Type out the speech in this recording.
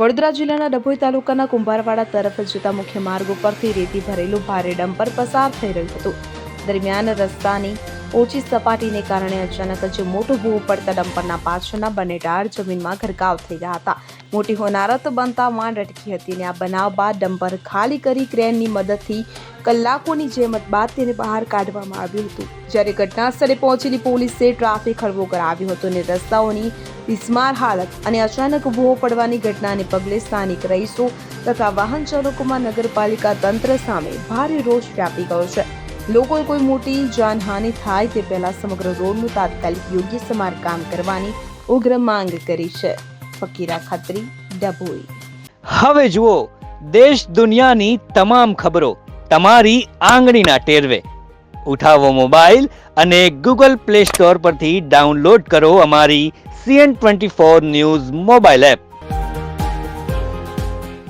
વડોદરા જિલ્લાના ડભોઈ તાલુકાના કુંભારવાડા તરફ જતા મુખ્ય માર્ગ ઉપરથી રેતી ભરેલું ભારે ડમ્પર પસાર થઈ રહ્યું હતું. દરમિયાન રસ્તાની ઊંચી સપાટીને કારણે અચાનક જ મોટો ભૂવો પડતા ડમ્પરના પાછળના બંને ટાયર જમીનમાં ગરકાવ થઈ ગયા હતા. મોટી હોનારત બનતા માંડ અટકી હતી અને આ બનાવ બાદ ડમ્પર ખાલી કરી ક્રેનની મદદથી કલાકોની જહેમત બાદ તેને બહાર કાઢવામાં આવ્યું હતું. જ્યારે ઘટના સ્થળે પહોંચેલી પોલીસે ટ્રાફિક હળવો કરાવ્યો હતો અને રસ્તાઓની બિસ્માર હાલત અને અચાનક ભૂવો પડવાની ઘટનાને પગલે સ્થાનિક રહીશો તથા વાહન ચાલકોમાં નગરપાલિકા તંત્ર સામે ભારે રોષ વ્યાપી ગયો છે. લોકોએ કોઈ મોટી જાનહાનિ થાય તે પહેલા સમગ્ર રોડનું તાત્કાલિક યોગ્ય સમારકામ કરવાની ઉગ્ર માંગ કરી છે. ફકીરા ખત્રી, ડભોઈ. હવે જુઓ દેશ દુનિયાની તમામ ખબરો તમારી આંગળીના ટેરવે. ઉઠાવો મોબાઈલ અને ગૂગલ પ્લે સ્ટોર પરથી ડાઉનલોડ કરો અમારી CN24 ન્યૂઝ મોબાઈલ એપ.